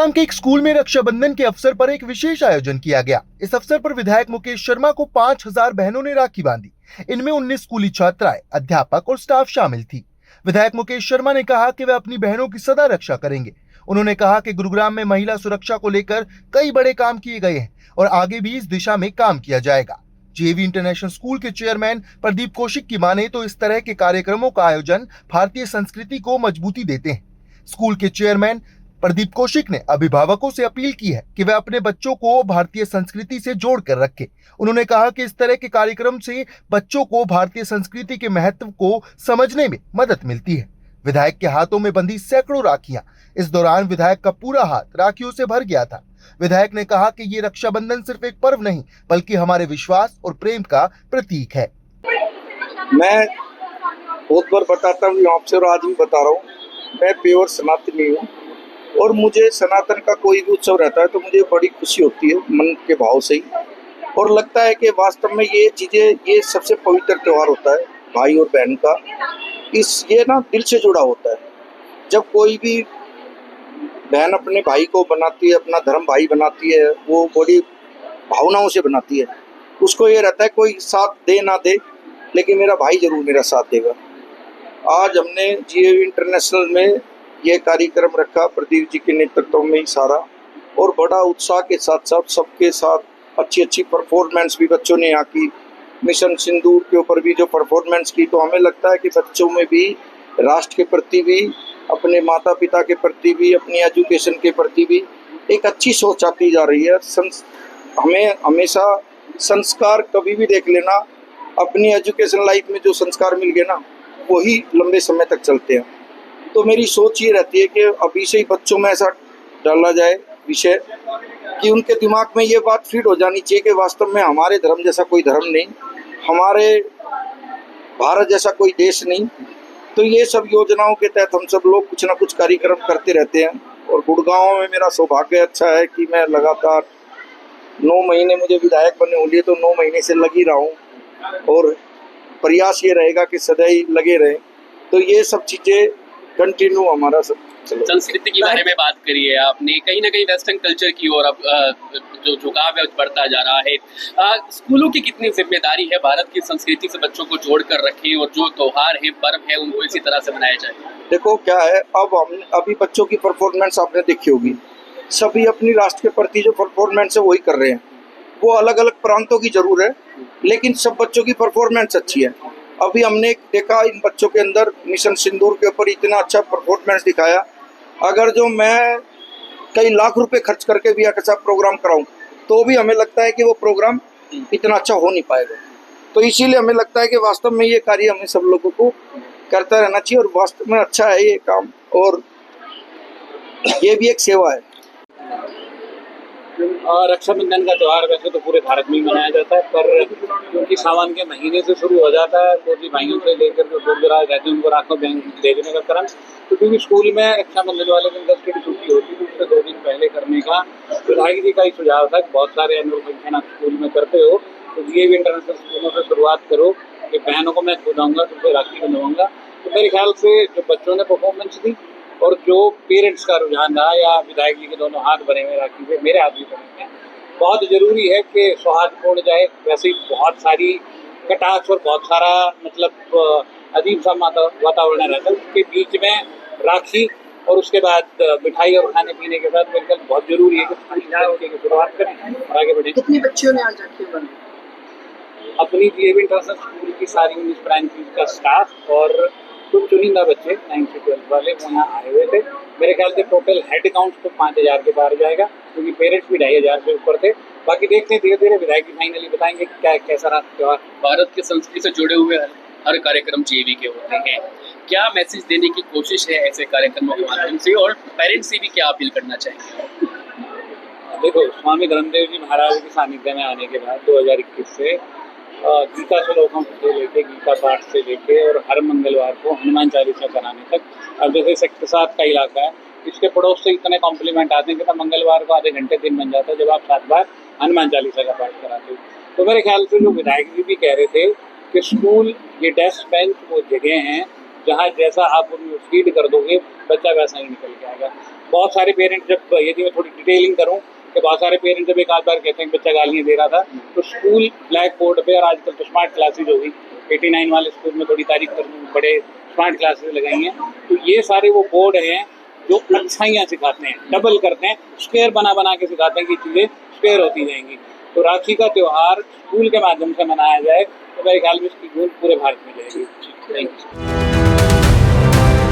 गुरुग्राम के एक स्कूल में रक्षाबंधन के अवसर पर एक विशेष आयोजन किया गया। इस अवसर पर विधायक मुकेश शर्मा को 5000 बहनों ने राखी बांधी। इनमें 19 स्कूली छात्राएं, अध्यापक और स्टाफ शामिल थी। विधायक मुकेश शर्मा ने कहा कि वे अपनी बहनों की सदा रक्षा करेंगे। उन्होंने कहा कि गुरुग्राम में महिला सुरक्षा को लेकर कई बड़े काम किए गए हैं और आगे भी इस दिशा में काम किया जाएगा। जेवी इंटरनेशनल स्कूल के चेयरमैन प्रदीप कौशिक की माने तो इस तरह के कार्यक्रमों का आयोजन भारतीय संस्कृति को मजबूती देते हैं। स्कूल के चेयरमैन प्रदीप कौशिक ने अभिभावकों से अपील की है कि वे अपने बच्चों को भारतीय संस्कृति से जोड़कर रखें। उन्होंने कहा कि इस तरह के कार्यक्रम से बच्चों को भारतीय संस्कृति के महत्व को समझने में मदद मिलती है। विधायक के हाथों में बंधी सैकड़ों राखियां। इस दौरान विधायक का पूरा हाथ राखियों से भर गया था। विधायक ने कहा कि ये रक्षाबंधन सिर्फ एक पर्व नहीं, बल्कि हमारे विश्वास और प्रेम का प्रतीक है। मैं बहुत बार बताता हूँ आपसे और आज भी बता रहा हूँ, मैं प्योर सनातनी हूँ और मुझे सनातन का कोई भी उत्सव रहता है तो मुझे बड़ी खुशी होती है मन के भाव से ही, और लगता है कि वास्तव में ये चीज़ें, ये सबसे पवित्र त्यौहार होता है भाई और बहन का। ये ना दिल से जुड़ा होता है। जब कोई भी बहन अपने भाई को बनाती है, अपना धर्म भाई बनाती है, वो बड़ी भावनाओं से बनाती है। उसको ये रहता है कोई साथ दे ना दे, लेकिन मेरा भाई जरूर मेरा साथ देगा। आज हमने जीएवी इंटरनेशनल में ये कार्यक्रम रखा प्रदीप जी के नेतृत्व में ही सारा, और बड़ा उत्साह के साथ साथ सबके साथ अच्छी परफॉर्मेंस भी बच्चों ने यहाँ की। मिशन सिंदूर के ऊपर भी जो परफॉर्मेंस की, तो हमें लगता है कि बच्चों में भी राष्ट्र के प्रति भी, अपने माता पिता के प्रति भी, अपनी एजुकेशन के प्रति भी एक अच्छी सोच आती जा रही है। हमें हमेशा संस्कार कभी भी देख लेना, अपनी एजुकेशन लाइफ में जो संस्कार मिल गए ना, वही लंबे समय तक चलते हैं। तो मेरी सोच ये रहती है कि अभी से ही बच्चों में ऐसा डाला जाए विषय कि उनके दिमाग में ये बात फीड हो जानी चाहिए कि वास्तव में हमारे धर्म जैसा कोई धर्म नहीं, हमारे भारत जैसा कोई देश नहीं। तो ये सब योजनाओं के तहत हम सब लोग कुछ ना कुछ कार्यक्रम करते रहते हैं। और गुड़गांव में मेरा सौभाग्य अच्छा है कि मैं लगातार 9 महीने मुझे विधायक बने हुए, तो 9 महीने से लगी रहा हूँ और प्रयास ये रहेगा कि सदैव लगे रहे। तो ये सब चीज़ें कंटिन्यू हमारा सब। संस्कृति के बारे में बात करिए आपने, कहीं ना कहीं वेस्टर्न कल्चर की ओर अब जो झुकाव है बढ़ता जा रहा है। स्कूलों की कितनी जिम्मेदारी है भारत की संस्कृति से बच्चों को जोड़ कर रखें और जो त्योहार है, पर्व है, उनको इसी तरह से मनाया जाए। देखो क्या है, अब हम अभी बच्चों की परफॉर्मेंस आपने देखी होगी, सभी अपनी राष्ट्र के प्रति जो परफॉर्मेंस है वही कर रहे हैं। वो अलग अलग प्रांतों की जरूर है, लेकिन सब बच्चों की परफॉर्मेंस अच्छी है। अभी हमने देखा इन बच्चों के अंदर मिशन सिंदूर के ऊपर इतना अच्छा परफॉर्मेंस दिखाया। अगर जो मैं कई लाख रुपए खर्च करके भी ऐसा प्रोग्राम कराऊं, तो भी हमें लगता है कि वो प्रोग्राम इतना अच्छा हो नहीं पाएगा। तो इसीलिए हमें लगता है कि वास्तव में ये कार्य हमें सब लोगों को करता रहना चाहिए, और वास्तव में अच्छा है ये काम, और ये भी एक सेवा है। रक्षाबंधन का त्यौहार वैसे तो पूरे भारत में ही मनाया जाता है, पर क्योंकि सावन के महीने से शुरू हो जाता है, छोटी भाइयों से लेकर जो दूर दराज रहते हैं उनको राखों भेजने का क्रम, तो क्योंकि स्कूल में रक्षाबंधन वाले दिन 10 की छुट्टी होती है, उससे 2 दिन पहले करने का विधायक जी का ही सुझाव था कि बहुत सारे एनुअल फंक्शन आप स्कूल में करते हो, तो ये भी इंटरनेशनल स्कूलों से शुरुआत करो कि बहनों को मैं खुद आऊँगा, तुमसे राखी बंधवाऊँगा। तो मेरे ख्याल से जो बच्चों ने परफॉर्मेंस दी और जो पेरेंट्स का रुझान रहा, या विधायक जी के दोनों हाथ बने हुए राखी से, मेरे हाथ भी बने हैं, बहुत ज़रूरी है कि सौहार्दपूर्ण जाए। वैसे ही बहुत सारी कटाक्ष और बहुत सारा मतलब अजीब सा वातावरण रहता है, उसके बीच में राखी और उसके बाद मिठाई और खाने पीने के बाद मेरे ख्याल बहुत जरूरी है कि शुरुआत करें और आगे बढ़ें। कितने बच्चों ने आज राखी बंधी? अपनी जीएवी इंटरनेशनल स्कूल की सारी 19 ब्रांचेस का स्टाफ और कुछ चुनिंदा बच्चे 9 से 12 वाले वो यहाँ आए हुए थे। मेरे ख्याल से टोटल हेड काउंट तो 5000 के पार जाएगा, क्योंकि पेरेंट्स भी 2500 से ऊपर थे। बाकी देखते धीरे धीरे विधायक जी फाइनली बताएंगे क्या कैसा रहा त्यौहार। भारत की संस्कृति से जुड़े हुए हर कार्यक्रम जेवी के होते हैं। क्या मैसेज देने की कोशिश है ऐसे कार्यक्रमों के माध्यम से, और पेरेंट्स से भी क्या अपील करना चाहेंगे? देखो, स्वामी धर्मदेव जी महाराज के सानिध्य में आने के बाद 2021 से गीता श्लोकों से लेके, गीता पाठ से लेके और हर मंगलवार को हनुमान चालीसा कराने तक। अब जैसे सेक्टर 7 का इलाका है, इसके पड़ोस से इतने कॉम्प्लीमेंट आते हैं कि तब मंगलवार को आधे घंटे दिन बन जाता है जब आप 7 बार हनुमान चालीसा का पाठ कराते हो। तो मेरे ख्याल से जो विधायक जी भी कह रहे थे कि स्कूल, ये डेस्क बेंच वो जगह हैं जहाँ जैसा आप उन्हें फीड कर दोगे बच्चा वैसा ही निकल के आएगा। बहुत सारे पेरेंट्स, जब यदि मैं थोड़ी डिटेलिंग करूँ, कि बहुत सारे पेरेंट्स जब एक आध बार कहते हैं कि बच्चा गालियाँ दे रहा था, तो स्कूल ब्लैक बोर्ड पे, और आजकल तो स्मार्ट क्लासेज हो गई, 89 वाले स्कूल में थोड़ी तारीफ करूँ, बड़े स्मार्ट क्लासेज लगाई हैं, तो ये सारे वो बोर्ड हैं जो अच्छाइयाँ सिखाते हैं, डबल करते हैं, स्क्वायर बना बना के सिखाते हैं कि चीज़ें स्क्वायर होती जाएंगी। तो राखी का त्यौहार स्कूल के माध्यम से मनाया जाए तो मेरे ख्याल में इसकी गूंज पूरे भारत में जाएगी। Thank you.